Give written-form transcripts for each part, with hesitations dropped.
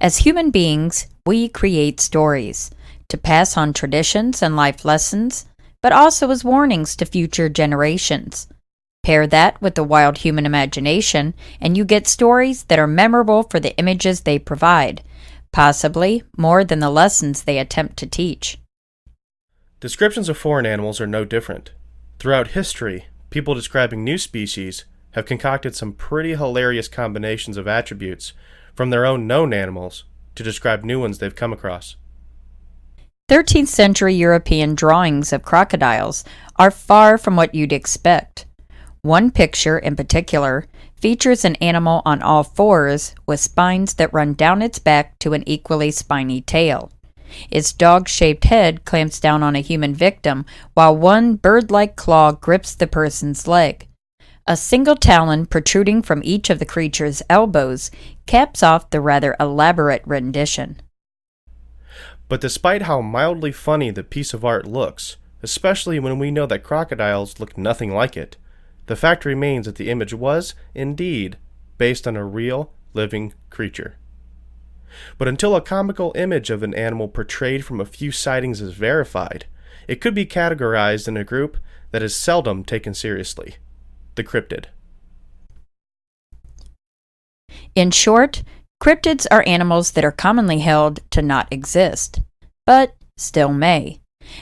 As human beings, we create stories to pass on traditions and life lessons, but also as warnings to future generations. Pair that with the wild human imagination, and you get stories that are memorable for the images they provide, possibly more than the lessons they attempt to teach. Descriptions of foreign animals are no different. Throughout history, people describing new species have concocted some pretty hilarious combinations of attributes from their own known animals to describe new ones they've come across. 13th century European drawings of crocodiles are far from what you'd expect. One picture, in particular, features an animal on all fours with spines that run down its back to an equally spiny tail. Its dog-shaped head clamps down on a human victim, while one bird-like claw grips the person's leg. A single talon protruding from each of the creature's elbows caps off the rather elaborate rendition. But despite how mildly funny the piece of art looks, especially when we know that crocodiles look nothing like it, the fact remains that the image was, indeed, based on a real, living creature. But until a comical image of an animal portrayed from a few sightings is verified, it could be categorized in a group that is seldom taken seriously: the cryptid. In short, cryptids are animals that are commonly held to not exist, but still may.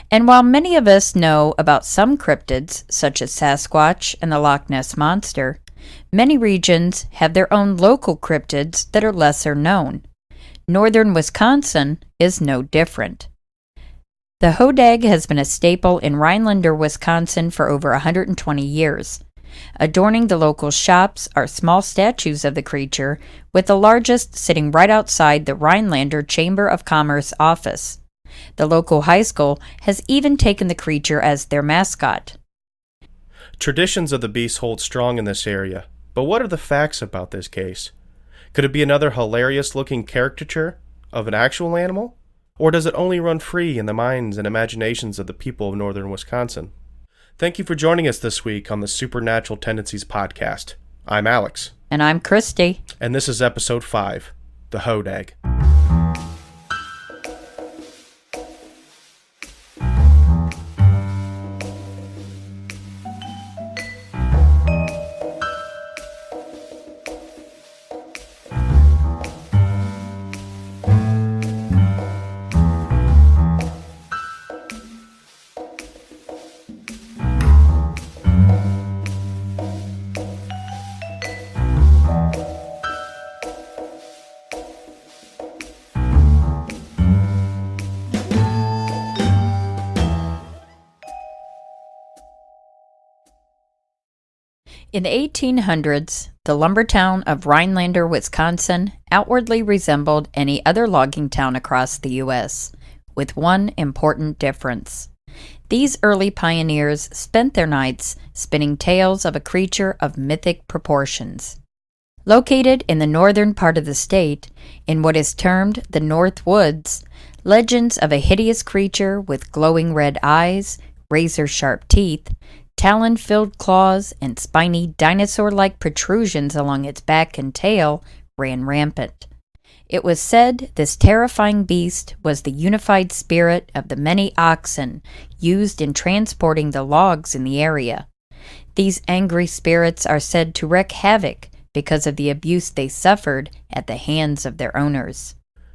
And while many of us know about some cryptids, such as Sasquatch and the Loch Ness Monster, many regions have their own local cryptids that are lesser known. Northern Wisconsin is no different. The Hodag has been a staple in Rhinelander, Wisconsin for over 120 years. Adorning the local shops are small statues of the creature, with the largest sitting right outside the Rhinelander Chamber of Commerce office. The local high school has even taken the creature as their mascot. Traditions of the beast hold strong in this area, but what are the facts about this case? Could it be another hilarious-looking caricature of an actual animal? Or does it only run free in the minds and imaginations of the people of northern Wisconsin? Thank you for joining us this week on the Supernatural Tendencies podcast. I'm Alex. And I'm Christy. And this is episode 5, The Hodag. In the 1800s, the lumber town of Rhinelander, Wisconsin, outwardly resembled any other logging town across the U.S., with one important difference. These early pioneers spent their nights spinning tales of a creature of mythic proportions. Located in the northern part of the state, in what is termed the Northwoods, legends of a hideous creature with glowing red eyes, razor-sharp teeth, talon-filled claws, and spiny dinosaur-like protrusions along its back and tail ran rampant. It was said this terrifying beast was the unified spirit of the many oxen used in transporting the logs in the area. These angry spirits are said to wreak havoc because of the abuse they suffered at the hands of their owners.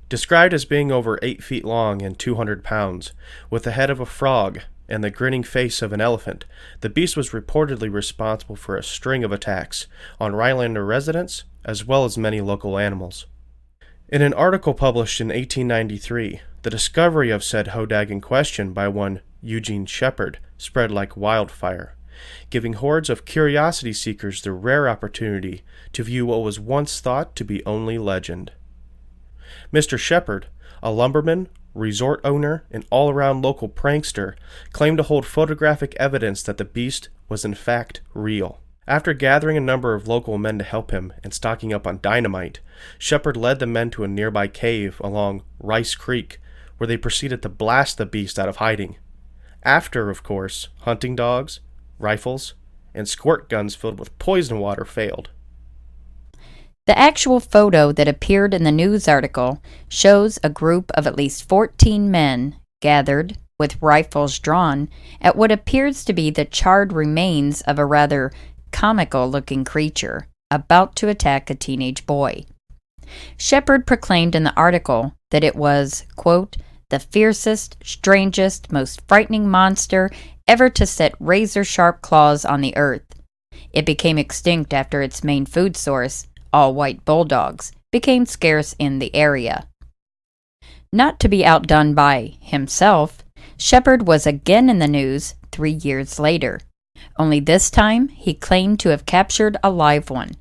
Described as being over 8 feet long and 200 pounds, with the head of a frog and the grinning face of an elephant, the beast was reportedly responsible for a string of attacks on Rhinelander residents as well as many local animals. In an article published in 1893, the discovery of said Hodag in question by one Eugene Shepard spread like wildfire, giving hordes of curiosity seekers the rare opportunity to view what was once thought to be only legend. Mr. Shepard, a lumberman, resort owner, and all-around local prankster, claimed to hold photographic evidence that the beast was in fact real. After gathering a number of local men to help him and stocking up on dynamite, Shepard led the men to a nearby cave along Rice Creek, where they proceeded to blast the beast out of hiding. After, of course, hunting dogs, rifles, and squirt guns filled with poison water failed. The actual photo that appeared in the news article shows a group of at least 14 men gathered, with rifles drawn, at what appears to be the charred remains of a rather comical-looking creature about to attack a teenage boy. Shepard proclaimed in the article that it was, quote, the fiercest, strangest, most frightening monster ever to set razor-sharp claws on the earth. It became extinct after its main food source, all white bulldogs, became scarce in the area. Not to be outdone by himself, Shepard was again in the news 3 years later. Only this time, he claimed to have captured a live one.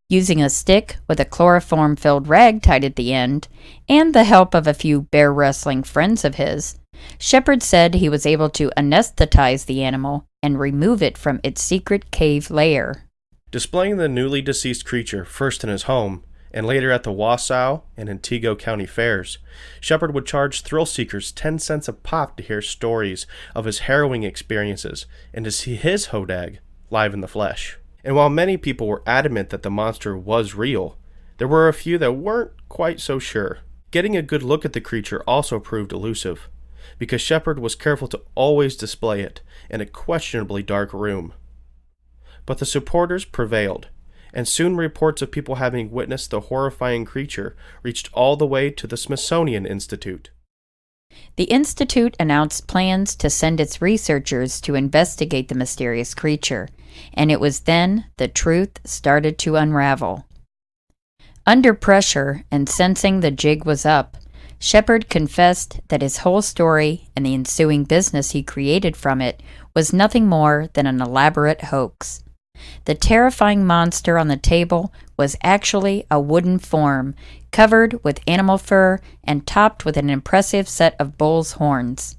Using a stick with a chloroform-filled rag tied at the end, and the help of a few bear-wrestling friends of his, Shepard said he was able to anesthetize the animal and remove it from its secret cave lair. Displaying the newly deceased creature first in his home and later at the Wassaw and Antego County fairs, Shepard would charge thrill seekers 10 cents a pop to hear stories of his harrowing experiences and to see his Hodag live in the flesh. And while many people were adamant that the monster was real, there were a few that weren't quite so sure. Getting a good look at the creature also proved elusive, because Shepard was careful to always display it in a questionably dark room. But the supporters prevailed, and soon reports of people having witnessed the horrifying creature reached all the way to the Smithsonian Institute. The Institute announced plans to send its researchers to investigate the mysterious creature, and it was then the truth started to unravel. Under pressure and sensing the jig was up, Shepard confessed that his whole story and the ensuing business he created from it was nothing more than an elaborate hoax. The terrifying monster on the table was actually a wooden form, covered with animal fur and topped with an impressive set of bull's horns.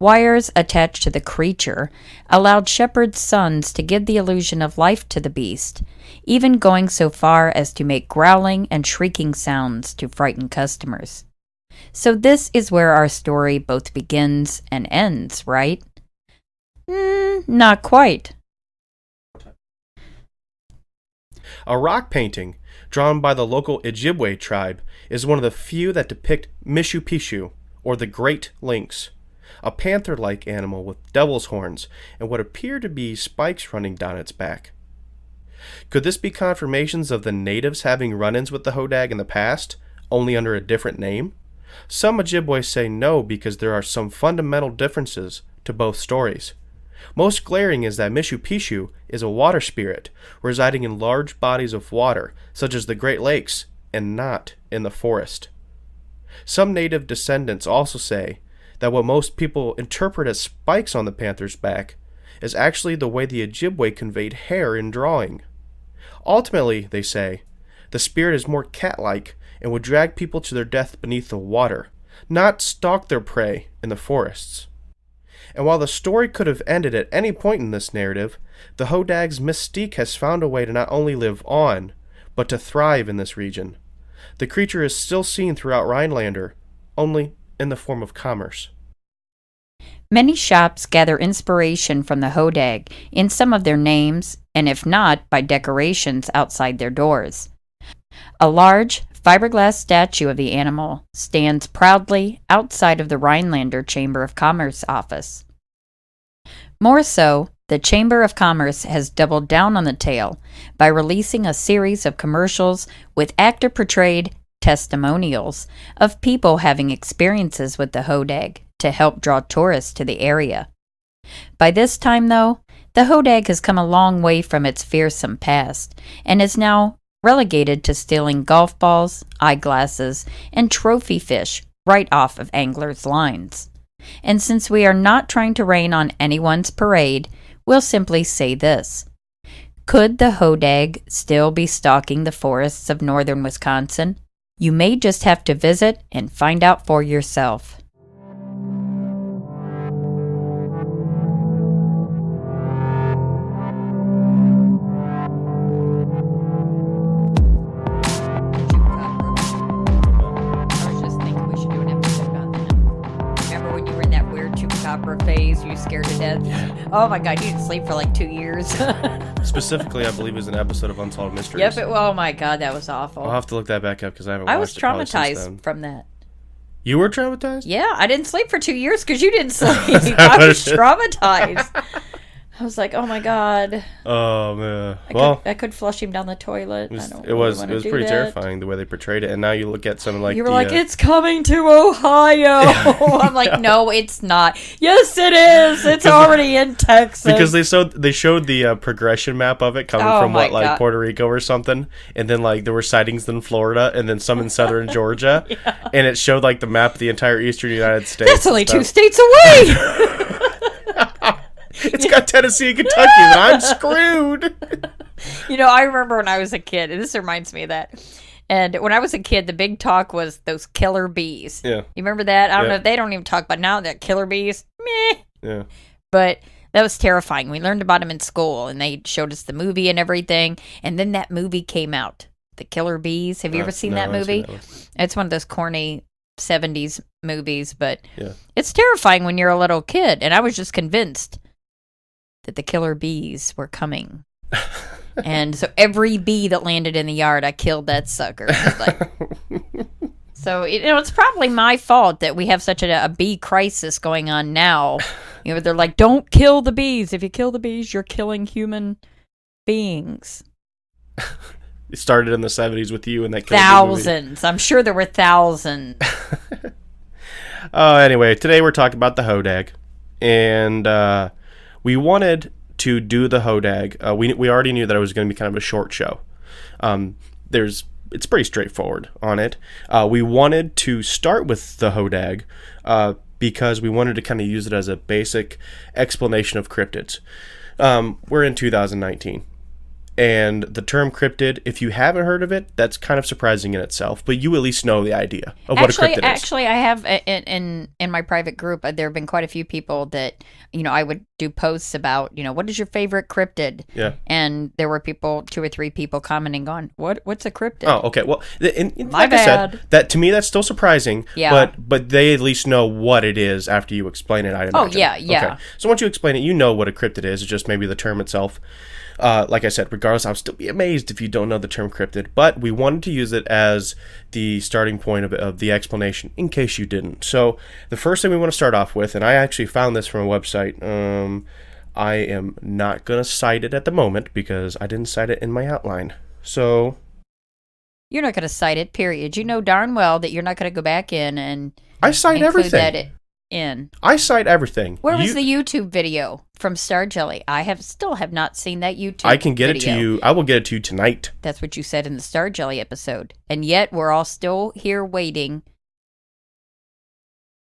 Wires attached to the creature allowed Shepard's sons to give the illusion of life to the beast, even going so far as to make growling and shrieking sounds to frighten customers. So this is where our story both begins and ends, right? Not quite. A rock painting, drawn by the local Ojibwe tribe, is one of the few that depict Mishu-Pishu, or the Great Lynx, a panther-like animal with devil's horns and what appear to be spikes running down its back. Could this be confirmations of the natives having run-ins with the Hodag in the past, only under a different name? Some Ojibwe say no because there are some fundamental differences to both stories. Most glaring is that Mishu-Pishu is a water spirit residing in large bodies of water, such as the Great Lakes, and not in the forest. Some native descendants also say that what most people interpret as spikes on the panther's back is actually the way the Ojibwe conveyed hair in drawing. Ultimately, they say, the spirit is more cat-like and would drag people to their death beneath the water, not stalk their prey in the forests. And while the story could have ended at any point in this narrative, the Hodag's mystique has found a way to not only live on, but to thrive in this region. The creature is still seen throughout Rhinelander, only in the form of commerce. Many shops gather inspiration from the Hodag in some of their names, and if not, by decorations outside their doors. A large, fiberglass statue of the animal stands proudly outside of the Rhinelander Chamber of Commerce office. More so, the Chamber of Commerce has doubled down on the tale by releasing a series of commercials with actor-portrayed testimonials of people having experiences with the Hodag to help draw tourists to the area. By this time, though, the Hodag has come a long way from its fearsome past and is now relegated to stealing golf balls, eyeglasses, and trophy fish right off of anglers' lines. And since we are not trying to rain on anyone's parade, we'll simply say this. Could the Hodag still be stalking the forests of northern Wisconsin? You may just have to visit and find out for yourself. Phase, you scared to death. Oh my God, you didn't sleep for like 2 years. Specifically, I believe it was an episode of Unsolved Mysteries. Yep. Oh my God, that was awful. I'll have to look that back up because I haven't I watched was it probably since traumatized then. from that. You were traumatized? Yeah, I didn't sleep for 2 years because you didn't sleep. I was traumatized. I was like, oh my God. Oh man. I could flush him down the toilet. It was pretty terrifying the way they portrayed it. And now you look at something like you were like, it's coming to Ohio. I'm like, no, it's not. Yes, it is. It's already in Texas. Because they showed the progression map of it coming from like Puerto Rico or something, and then like there were sightings in Florida, and then some in southern Georgia, and it showed like the map of the entire eastern United States. That's only 2 states away. It's got Tennessee and Kentucky, and I'm screwed. I remember when I was a kid, and this reminds me of that. And when I was a kid, the big talk was those killer bees. Yeah. You remember that? I don't know if they don't even talk about now that killer bees. Meh. Yeah. But that was terrifying. We learned about them in school, and they showed us the movie and everything. And then that movie came out, The Killer Bees. Have you ever seen that movie? It's one of those corny 70s movies, but it's terrifying when you're a little kid. And I was just convinced that the killer bees were coming. And so every bee that landed in the yard, I killed that sucker. So, it's probably my fault that we have such a bee crisis going on now. They're like, don't kill the bees. If you kill the bees, you're killing human beings. It started in the 70s with you and that thousands. I'm sure there were thousands. Anyway, today we're talking about the Hodag. And we wanted to do the Hodag. We already knew that it was going to be kind of a short show. It's pretty straightforward on it. We wanted to start with the Hodag because we wanted to kind of use it as a basic explanation of cryptids. We're in 2019. And the term cryptid, if you haven't heard of it, that's kind of surprising in itself. But you at least know the idea of what a cryptid is. Actually, I have in my private group. There have been quite a few people that I would do posts about. What is your favorite cryptid? Yeah. And there were 2 or 3 people commenting on what's a cryptid. Oh, okay. Well, My bad. I said, that to me that's still surprising. Yeah. But they at least know what it is after you explain it. I imagine. Oh yeah. Okay. So once you explain it, you know what a cryptid is. It's just maybe the term itself. Like I said, regardless, I'll still be amazed if you don't know the term cryptid, but we wanted to use it as the starting point of the explanation, in case you didn't. So the first thing we want to start off with, and I actually found this from a website. I am not going to cite it at the moment because I didn't cite it in my outline. So you're not going to cite it, period. You know darn well that you're not going to go back in and I cite everything. I cite everything. Where was the YouTube video from Star Jelly? I still have not seen that YouTube I can get it to you. I will get it to you tonight. That's what you said in the Star Jelly episode. And yet we're all still here waiting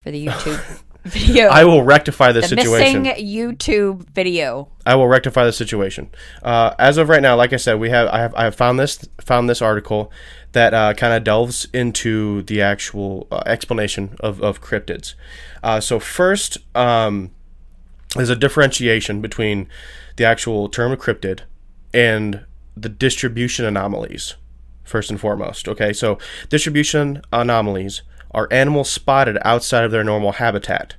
for the YouTube video. I will rectify the situation. Missing YouTube video. I will rectify the situation. As of right now, like I said, I have found this article that kind of delves into the actual explanation of cryptids. So first, there's a differentiation between the actual term of cryptid and the distribution anomalies, first and foremost. Okay, so distribution anomalies are animals spotted outside of their normal habitat,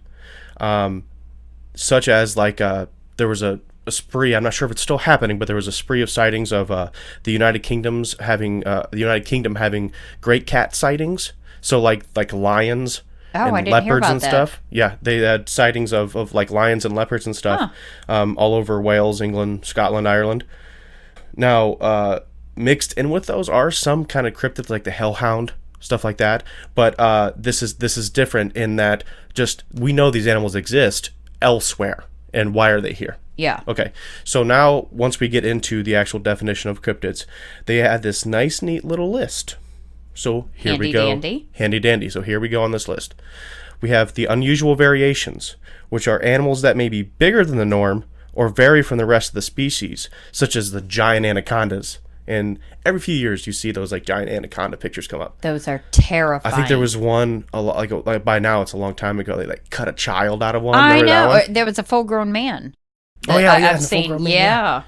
such as there was a spree. I'm not sure if it's still happening, but there was a spree of sightings of the United Kingdom having great cat sightings. So like lions and leopards and stuff. Yeah, they had sightings of like lions and leopards and stuff all over Wales, England, Scotland, Ireland. Now, mixed in with those are some kind of cryptids like the hellhound, stuff like that. But this is different in that just we know these animals exist elsewhere, and why are they here? Yeah. Okay. So now, once we get into the actual definition of cryptids, they had this nice, neat little list. So here we go. Handy dandy. So here we go on this list. We have the unusual variations, which are animals that may be bigger than the norm or vary from the rest of the species, such as the giant anacondas. And every few years, you see those like giant anaconda pictures come up. Those are terrifying. I think there was one like by now it's a long time ago. They like cut a child out of one. I know. There was a full-grown man. Oh yeah, I've seen. Yeah.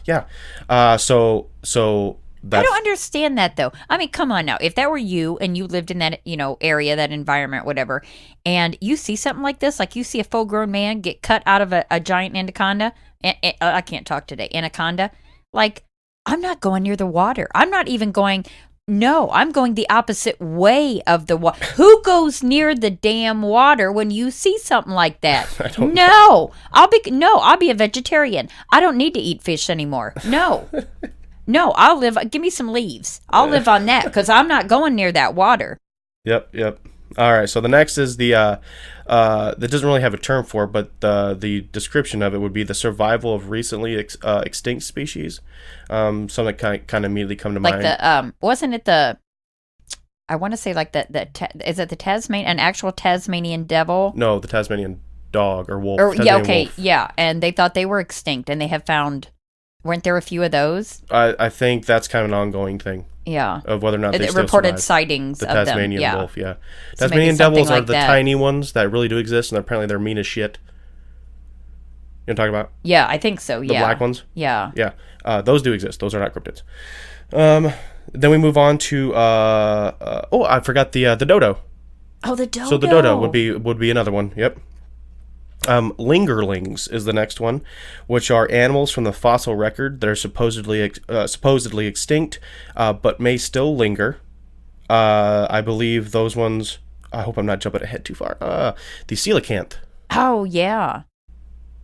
So I don't understand that, though. I mean, come on now. If that were you and you lived in that, area, that environment, whatever, and you see something like this, like you see a full-grown man get cut out of a giant anaconda, I can't talk today, anaconda, like, I'm not going near the water. I'm not even going, no, I'm going the opposite way of the water. Who goes near the damn water when you see something like that? I don't know. I'll be a vegetarian. I don't need to eat fish anymore. No. No, give me some leaves. I'll live on that because I'm not going near that water. Yep. All right, so the next is that doesn't really have a term for it, but the description of it would be the survival of recently extinct species. Something that kind of immediately come to mind. Like wasn't it I want to say like is it an actual Tasmanian devil? No, the Tasmanian dog or wolf. Wolf. Yeah, and they thought they were extinct, and they have found. Weren't there a few of those? I think that's kind of an ongoing thing. Yeah. Of whether or not they still reported survive. sightings the of Tasmanian them. wolf, yeah. So Tasmanian devils like are the tiny ones that really do exist, and apparently they're mean as shit. You know what I'm talking about? Yeah, I think so, The black ones? Yeah. Yeah. Those do exist. Those are not cryptids. Then we move on to I forgot the dodo. Oh, the dodo. So the dodo would be another one. Yep. Lingerlings is the next one, which are animals from the fossil record that are supposedly extinct, but may still linger. I believe those ones. I hope I'm not jumping ahead too far. The coelacanth. Oh yeah.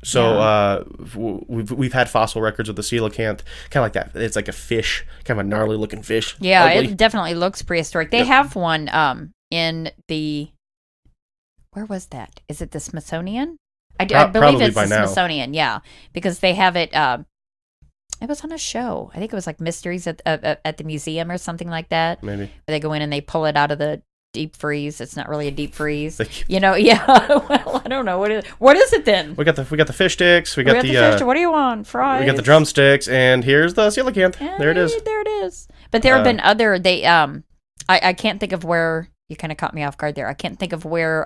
So we've had fossil records of the coelacanth, kind of like that. It's like a fish, kind of a gnarly looking fish. Yeah, ugly. It definitely looks prehistoric. They have one in the. Where was that? Is it the Smithsonian? I believe it's the Smithsonian, yeah, because they have it. It was on a show. I think it was like Mysteries at the museum or something like that. Maybe. Where they go in and they pull it out of the deep freeze. It's not really a deep freeze. Yeah. Well, I don't know. What is it then? We got the fish sticks. We got the fish. What do you want? Fries? We got the drumsticks, and here's the coelacanth. There it is. There it is. But there have been other. I can't think of where. You kind of caught me off guard there. I can't think of where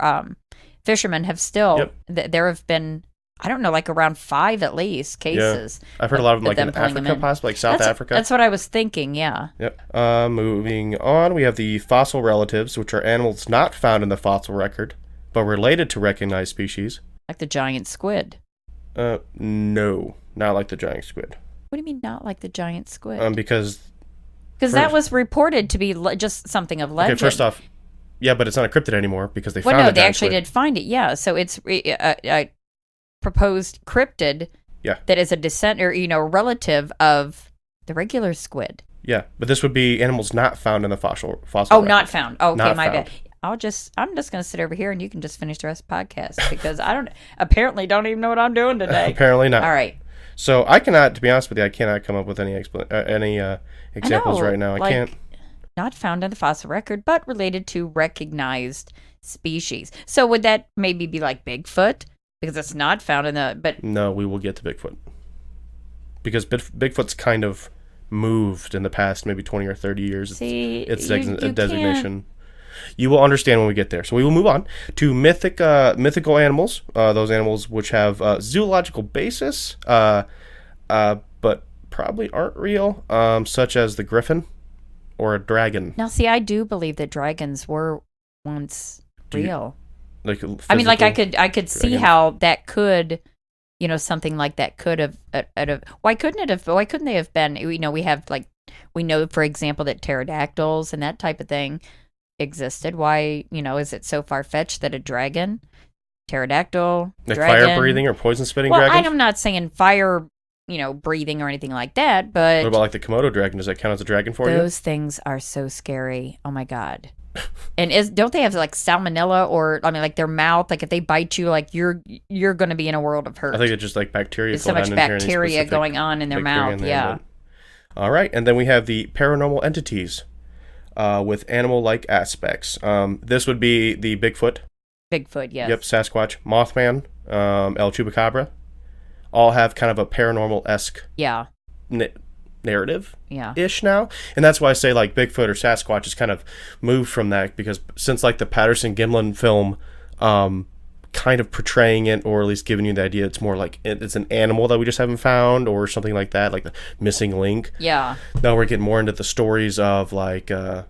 fishermen have still. Yep. There have been. I don't know, like around 5 at least cases. Yeah. I've heard a lot of them, like in Africa, possibly, like South Africa. That's what I was thinking, yeah. Yep. Moving on, we have the fossil relatives, which are animals not found in the fossil record, but related to recognized species. Like the giant squid. No, not like the giant squid. What do you mean, not like the giant squid? Because that was reported to be just something of legend. Okay, first off, yeah, but it's not a cryptid anymore because they found it. Well, no, they actually did find it, yeah. So it's a proposed cryptid that is a descent or relative of the regular squid. Yeah, but this would be animals not found in the fossil Oh, record. not found. Oh, okay, my found. bad. I'm just going to sit over here and you can just finish the rest of the podcast because I apparently don't even know what I'm doing today. Apparently not. All right. So I cannot, to be honest with you, I cannot come up with any examples right now. I can't. Not found in the fossil record, but related to recognized species. So would that maybe be like Bigfoot? Because it's not found in but no, we will get to Bigfoot. Because Bigfoot's kind of moved in the past maybe 20 or 30 years. See, it's a designation. You will understand when we get there. So we will move on to mythical animals. Those animals which have zoological basis, but probably aren't real, such as the griffin or a dragon. Now, see, I do believe that dragons were once real. I mean, like I could see how that could, something like that could have. Why couldn't they have been? We know, for example, that pterodactyls and that type of thing existed. Why, is it so far fetched that a dragon, pterodactyl, dragon, fire breathing or poison spitting dragons? I'm not saying fire, breathing or anything like that. But what about like the Komodo dragon? Does that count as a dragon for you? Those things are so scary. Oh my God. And don't they have like salmonella or like their mouth? Like if they bite you, like you're going to be in a world of hurt. I think it's just like bacteria. There's so much bacteria going on in their mouth. Yeah. All right, and then we have the paranormal entities with animal-like aspects. This would be the Bigfoot. Bigfoot, yes. Yep, Sasquatch, Mothman, El Chupacabra, all have kind of a paranormal-esque. Yeah. Narrative yeah ish now, and that's why I say like Bigfoot or Sasquatch has kind of moved from that, because since like the Patterson Gimlin film kind of portraying it, or at least giving you the idea it's more like it's an animal that we just haven't found, or something like that, like the missing link. Yeah. Now we're getting more into the stories of like I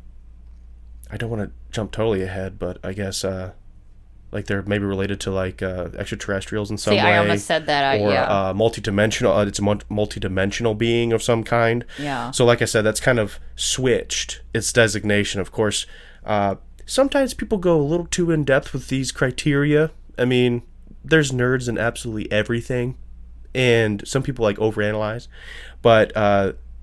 don't want to jump totally ahead, but I guess like they're maybe related to like extraterrestrials in some way. I almost said that. Or yeah. multidimensional. It's a multidimensional being of some kind. Yeah. So like I said, that's kind of switched its designation. Of course, sometimes people go a little too in depth with these criteria. I mean, there's nerds in absolutely everything, and some people like overanalyze, but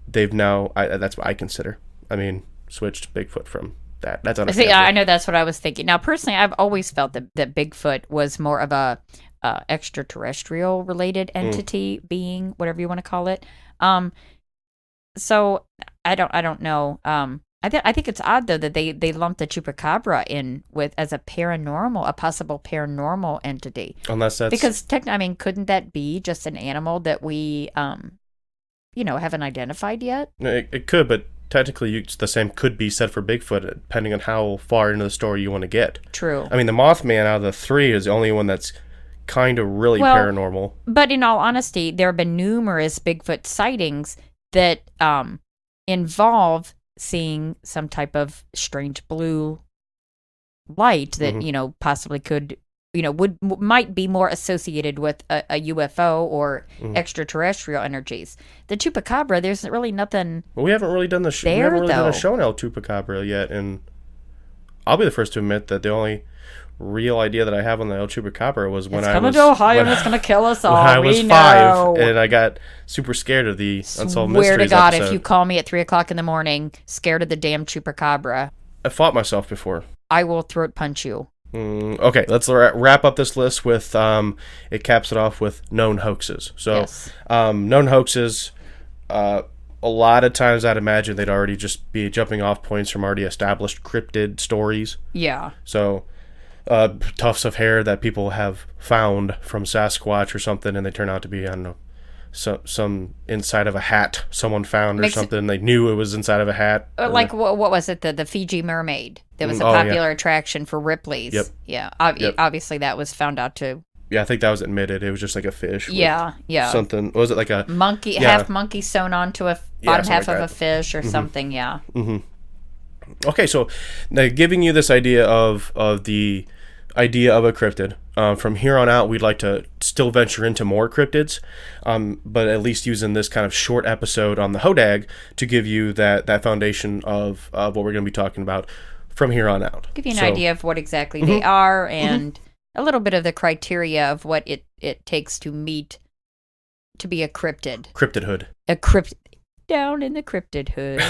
they've now. That's what I consider. I mean, switched Bigfoot from. That's See, I know that's what I was thinking. Now, personally, I've always felt that Bigfoot was more of a extraterrestrial related entity, being, whatever you want to call it. So I don't know. I think it's odd though that they lumped the chupacabra in with as a possible paranormal entity. Unless that's because couldn't that be just an animal that we haven't identified yet? It could, but technically the same could be said for Bigfoot, depending on how far into the story you want to get. True. I mean, the Mothman out of the three is the only one that's kind of really paranormal. But in all honesty, there have been numerous Bigfoot sightings that involve seeing some type of strange blue light that possibly could might be more associated with a UFO or extraterrestrial energies. The chupacabra, there's really nothing. Well, we haven't really done done a show on El Chupacabra yet, and I'll be the first to admit that the only real idea that I have on the El Chupacabra was when I was to Ohio and it's going to kill us all. When I was 5, and I got super scared of the Unsolved Mysteries Swear to God, episode. if you call me at 3:00 in the morning, scared of the damn chupacabra, I fought myself before. I will throat punch you. Okay, let's wrap up this list with, it caps it off with known hoaxes. So, yes. Known hoaxes, a lot of times I'd imagine they'd already just be jumping off points from already established cryptid stories. Yeah. So, tufts of hair that people have found from Sasquatch or something, and they turn out to be, I don't know, some inside of a hat someone found or something. They knew it was inside of a hat. Like, what was it? The Fiji mermaid. That was a popular attraction for Ripley's. Yep. Yeah. Obviously, that was found out to. Yeah, I think that was admitted. It was just like a fish. Yeah. Something. Was it like a monkey? Yeah. Half monkey sewn onto a bottom half like of a fish or something. Yeah. Mm-hmm. Okay, so now giving you this idea of the idea of a cryptid. From here on out, we'd like to still venture into more cryptids, but at least using this kind of short episode on the Hodag to give you that foundation of what we're going to be talking about from here on out. Give you an idea of what exactly they are and a little bit of the criteria of what it takes to be a cryptid. Cryptidhood. Down in the cryptid hood.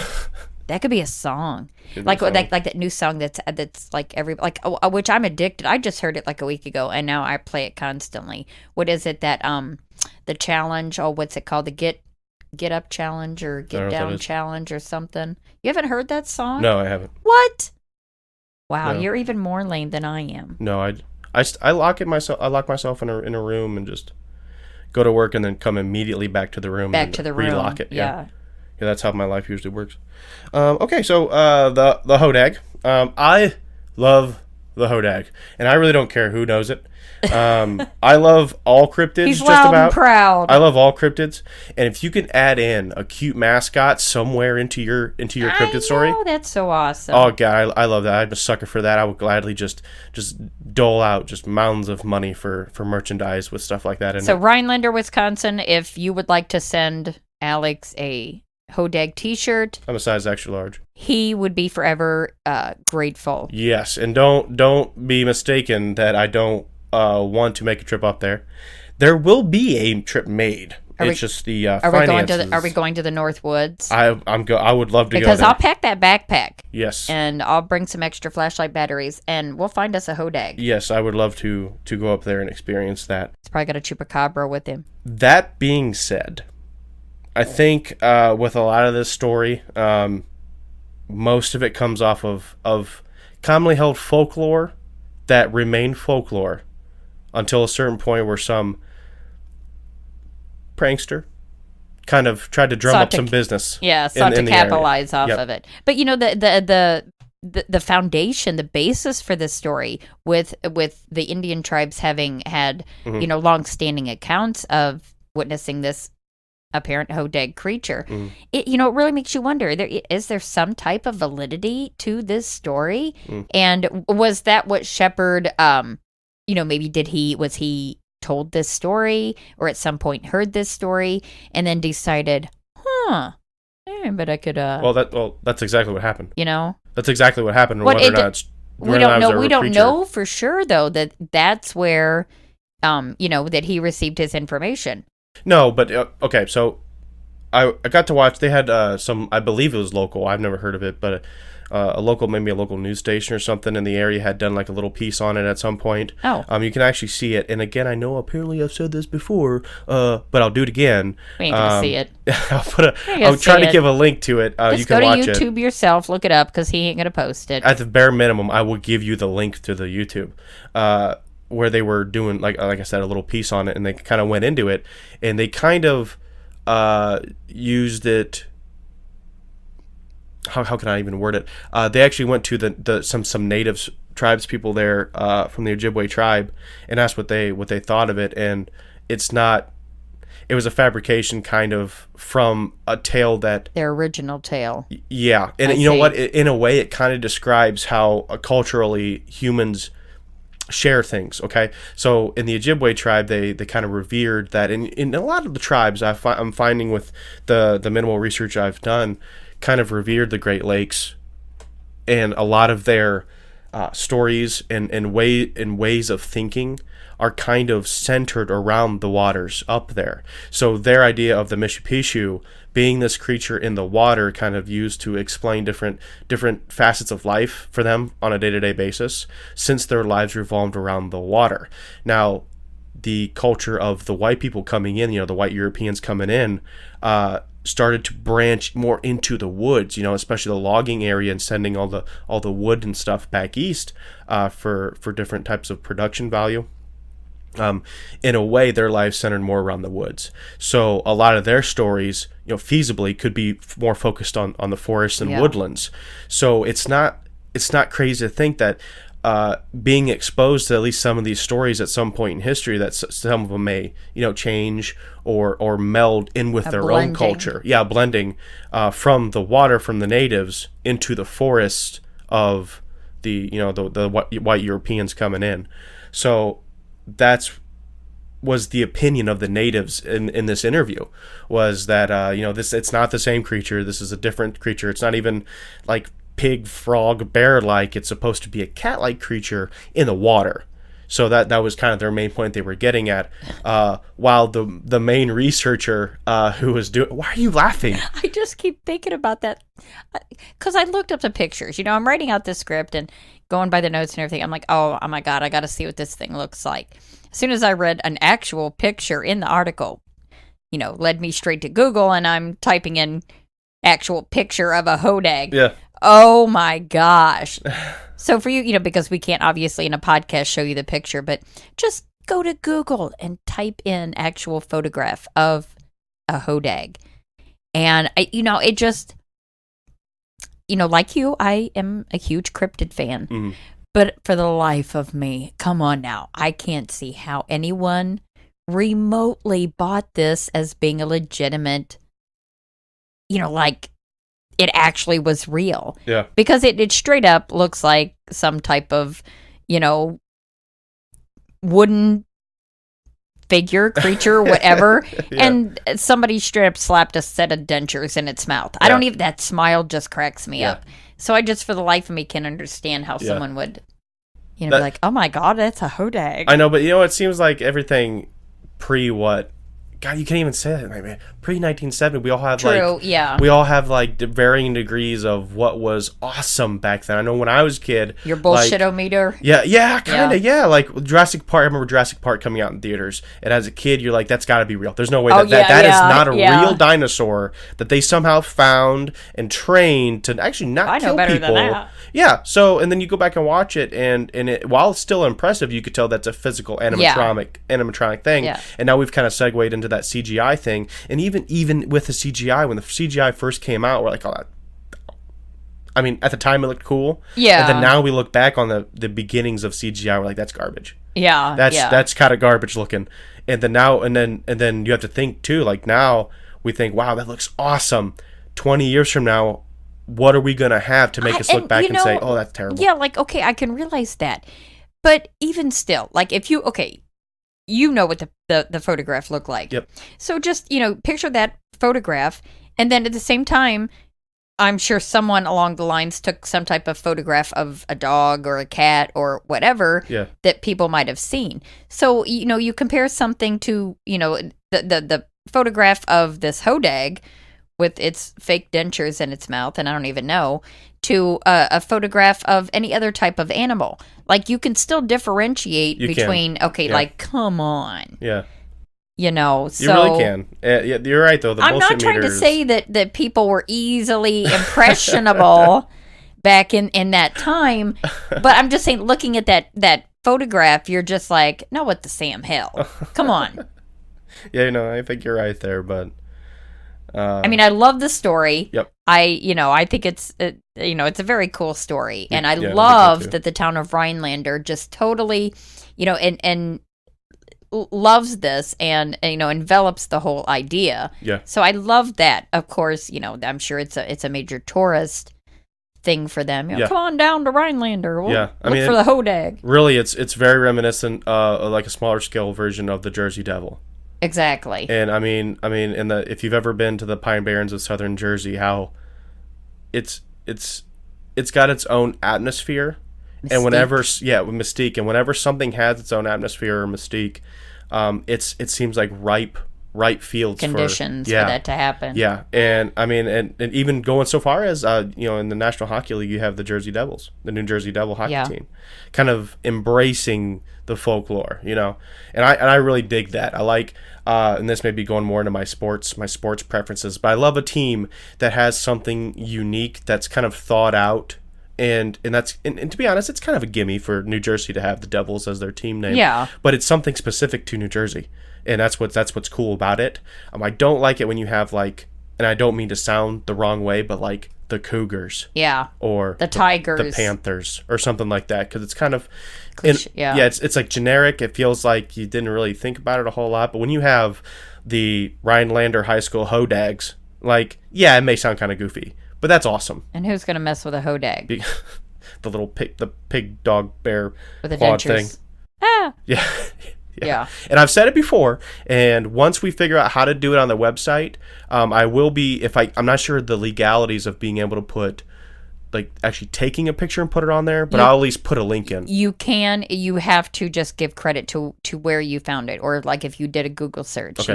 That could be a song, like that new song that's like which I'm addicted. I just heard it like a week ago, and now I play it constantly. What is it that the challenge? Oh, what's it called? The get up challenge or get down challenge or something? You haven't heard that song? No, I haven't. What? Wow, No. You're even more lame than I am. No, I lock myself. I lock myself in a room and just go to work and then come immediately back to the room. Relock it. Yeah, that's how my life usually works. Okay, so the Hodag. I love the Hodag, and I really don't care who knows it. I love all cryptids. He's just loud about. And proud. I love all cryptids, and if you can add in a cute mascot somewhere into your cryptid story, oh, that's so awesome. Oh god, I love that. I'm a sucker for that. I would gladly just dole out just mounds of money for merchandise with stuff like that. So Rhinelander, Wisconsin, if you would like to send Alex a Hodag t-shirt, I'm a size extra large. He would be forever grateful. Yes, and don't be mistaken that I don't want to make a trip up there. There will be a trip made. It's just the finances. Are we going to the Northwoods? I would love to go because there. I'll pack that backpack. Yes, and I'll bring some extra flashlight batteries, and we'll find us a Hodag. Yes, I would love to go up there and experience that. He's probably got a chupacabra with him. That being said, I think with a lot of this story, most of it comes off of commonly held folklore that remained folklore until a certain point where some prankster kind of tried to drum up some business. Yeah, sought to capitalize off of it. But the the foundation, the basis for this story, with the Indian tribes having had long-standing accounts of witnessing this apparent Hodag creature. It really makes you wonder, is there some type of validity to this story? And was that what Shepard maybe was he told this story, or at some point heard this story and then decided, but I could that's exactly what happened. That's exactly what happened. We don't know for sure, though, that's where that he received his information. No, but okay, so I got to watch. They had some, I believe it was local. I've never heard of it, but maybe a local news station or something in the area had done like a little piece on it at some point. You can actually see it. And again, I know apparently I've said this before, but I'll do it again. We ain't gonna see it. I'll try to give a link to it. You can watch it. Just go to YouTube yourself, look it up, because he ain't gonna post it. At the bare minimum, I will give you the link to the YouTube. Where they were doing, like I said, a little piece on it, and they kind of went into it, and they kind of used it. How can I even word it? They actually went to some native tribes people there from the Ojibwe tribe and asked what they thought of it, and it's not. It was a fabrication kind of from a tale that their original tale. Yeah, and you know what? In a way, it kind of describes how culturally humans share things. Okay, so in the Ojibwe tribe, they kind of revered that. In a lot of the tribes, I'm finding with the minimal research I've done, kind of revered the Great Lakes, and a lot of their stories and ways of thinking are kind of centered around the waters up there. So their idea of the Mishipishu being this creature in the water, kind of used to explain different facets of life for them on a day-to-day basis, since their lives revolved around the water. Now, the culture of the white people coming in, the white Europeans coming in, started to branch more into the woods, especially the logging area, and sending all the wood and stuff back east for different types of production value. In a way, their lives centered more around the woods. So a lot of their stories, feasibly could be more focused on the forests and woodlands. So it's not crazy to think that being exposed to at least some of these stories at some point in history, that some of them may change or meld in with their own culture. Yeah, blending from the water, from the natives into the forest of the white Europeans coming in. So was the opinion of the natives in this interview, was that it's not the same creature. This is a different creature. It's not even like pig, frog, bear-like. It's supposed to be a cat-like creature in the water. So that was kind of their main point they were getting at. While the main researcher who was doing, why are you laughing? I just keep thinking about that because I looked up the pictures. I'm writing out this script and going by the notes and everything. I'm like, oh my God, I got to see what this thing looks like. As soon as I read an actual picture in the article, led me straight to Google, and I'm typing in actual picture of a Hodag. Yeah. Oh my gosh. So for you, because we can't obviously in a podcast show you the picture, but just go to Google and type in actual photograph of a Hodag. And it just, like you, I am a huge cryptid fan. Mm-hmm. But for the life of me, come on now, I can't see how anyone remotely bought this as being a legitimate, like it actually was real. Yeah. Because it straight up looks like some type of, wooden figure, creature, whatever. Yeah. And somebody straight up slapped a set of dentures in its mouth. Yeah. I don't even, that smile just cracks me up. So I just, for the life of me, can't understand how someone would, be like, oh my God, that's a Hodag. I know, but it seems like everything pre-what? God, you can't even say that, man. Pre-1970, we all have we all have varying degrees of what was awesome back then. I know when I was a kid, your bullshit-o-meter. Yeah, kind of, yeah. Like Jurassic Park. I remember Jurassic Park coming out in theaters, and as a kid, you're like, that's got to be real. There's no way that is not a real dinosaur that they somehow found and trained to actually not kill people. I know better than that. Yeah. So, and then you go back and watch it, and it, while it's still impressive, you could tell that's a physical animatronic thing. Yeah. And now we've kind of segued into that CGI thing, and even with the CGI, when the CGI first came out, we're like, oh, I mean, at the time it looked cool. Yeah. And then now we look back on the beginnings of CGI, we're like, that's garbage. Yeah. That's kind of garbage looking. And then you have to think too, like now we think, wow, that looks awesome. 20 years from now, what are we going to have to make us look back and say, oh, that's terrible? Yeah, like, okay, I can realize that. But even still, like if you, you know what the photograph looked like. Yep. So just, picture that photograph. And then at the same time, I'm sure someone along the lines took some type of photograph of a dog or a cat or whatever that people might have seen. So, you compare something to, the photograph of this Hodag with its fake dentures in its mouth, and I don't even know, to a photograph of any other type of animal. Like, you can still differentiate between, like, come on. Yeah. So you really can. Yeah, you're right though. I'm not trying to say that people were easily impressionable back in that time, but I'm just saying, looking at that photograph, you're just like, no, what the Sam hell? Come on. Yeah, I think you're right there, but I mean, I love the story. Yep. I think it's it's a very cool story, and I love that the town of Rhinelander just totally, and loves this and envelops the whole idea. Yeah. So I love that. Of course, I'm sure it's a major tourist thing for them. Come on down to Rhinelander. We'll look for the Hodag. Really, it's very reminiscent, like a smaller scale version of the Jersey Devil. Exactly. And I mean, if you've ever been to the Pine Barrens of southern Jersey, how it's got its own atmosphere. Mystique. And mystique. And whenever something has its own atmosphere or mystique, it seems like ripe fields conditions for that to happen. Yeah, and I mean, and even going so far as in the National Hockey League, you have the Jersey Devils, the New Jersey Devil hockey team, kind of embracing the folklore, and I really dig that. I like, and this may be going more into my sports preferences, but I love a team that has something unique that's kind of thought out. And that's and to be honest, it's kind of a gimme for New Jersey to have the Devils as their team name. Yeah. But it's something specific to New Jersey, and that's what's cool about it. I don't like it when you have like, and I don't mean to sound the wrong way, but like the Cougars. Yeah. Or the Tigers, the Panthers, or something like that, because it's kind of, it's like generic. It feels like you didn't really think about it a whole lot. But when you have the Rhinelander High School Hodags, like, it may sound kind of goofy. But that's awesome. And who's going to mess with a Hodag? The little pig, dog, bear with the clawed dentures. thing. Ah. Yeah. And I've said it before, and once we figure out how to do it on the website, I will be, I'm not sure the legalities of being able to put, like, actually taking a picture and put it on there, but I'll at least put a link in. You have to just give credit to where you found it, or like if you did a Google search,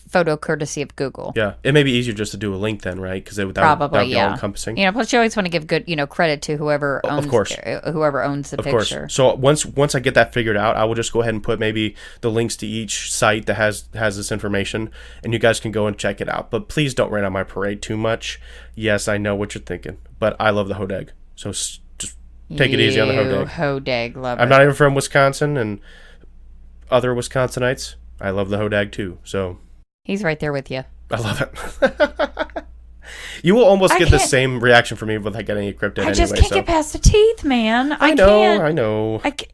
photo courtesy of Google. Yeah, it may be easier just to do a link then, right? Because that would be all encompassing. Plus you always want to give good, credit to whoever owns, whoever owns the picture. Course. So once I get that figured out, I will just go ahead and put maybe the links to each site that has this information, and you guys can go and check it out. But please don't rain on my parade too much. Yes, I know what you're thinking, but I love the Hodag. So just take it easy on the Hodag. Hodag lover. I'm not even from Wisconsin, and other Wisconsinites, I love the Hodag too. So. He's right there with you. I love it. You will almost get the same reaction from me without getting a cryptid anyway. I just can't get past the teeth, man. I know. Like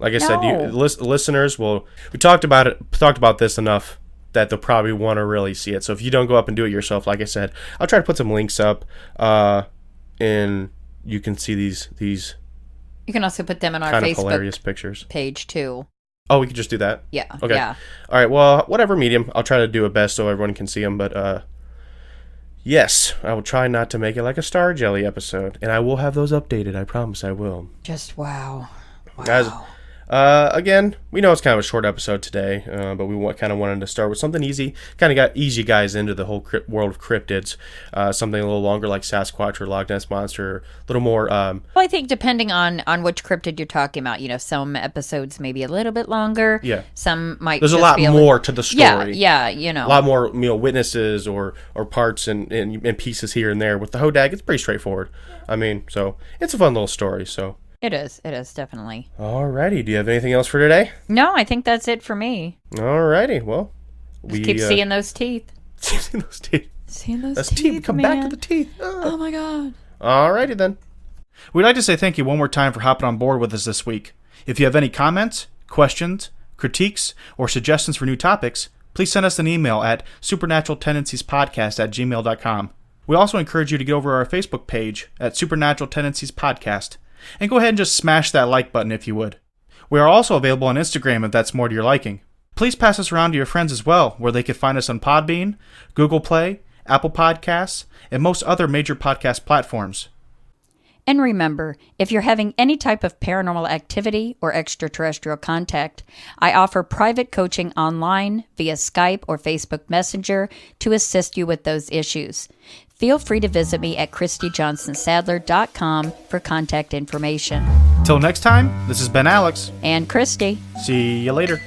I said, listeners we talked about this enough that they'll probably want to really see it. So if you don't go up and do it yourself, like I said, I'll try to put some links up, and you can see these. You can also put them in our kind Facebook of hilarious pictures page too. Oh, we could just do that? Yeah. Okay. Yeah. All right. Well, whatever medium. I'll try to do it best so everyone can see them. But, yes, I will try not to make it like a Star Jelly episode. And I will have those updated. I promise I will. Just wow. Guys, again, we know it's kind of a short episode today, but we kind of wanted to start with something easy. Kind of got easy guys into the whole world of cryptids. Something a little longer like Sasquatch or Loch Ness Monster. A little more... well, I think depending on which cryptid you're talking about, some episodes may be a little bit longer. Yeah. Some might There's a lot more to the story. Yeah, A lot more witnesses or parts and pieces here and there. With the Hodag, it's pretty straightforward. I mean, so it's a fun little story, so... It is, definitely. Alrighty, do you have anything else for today? No, I think that's it for me. Alrighty, well, we keep seeing those teeth. Seeing those teeth. Seeing those teeth, Come back to the teeth. Oh my God. Alrighty then. We'd like to say thank you one more time for hopping on board with us this week. If you have any comments, questions, critiques, or suggestions for new topics, please send us an email at supernaturaltendentiespodcast@gmail.com. We also encourage you to get over to our Facebook page at Supernatural Tendencies Podcast, and go ahead and just smash that like button if you would. We are also available on Instagram if that's more to your liking. Please pass us around to your friends as well, where they can find us on Podbean, Google Play, Apple Podcasts, and most other major podcast platforms. And remember, if you're having any type of paranormal activity or extraterrestrial contact, I offer private coaching online via Skype or Facebook Messenger to assist you with those issues. Feel free to visit me at ChristyJohnsonSadler.com for contact information. Till next time, this has been Alex. And Christy. See you later.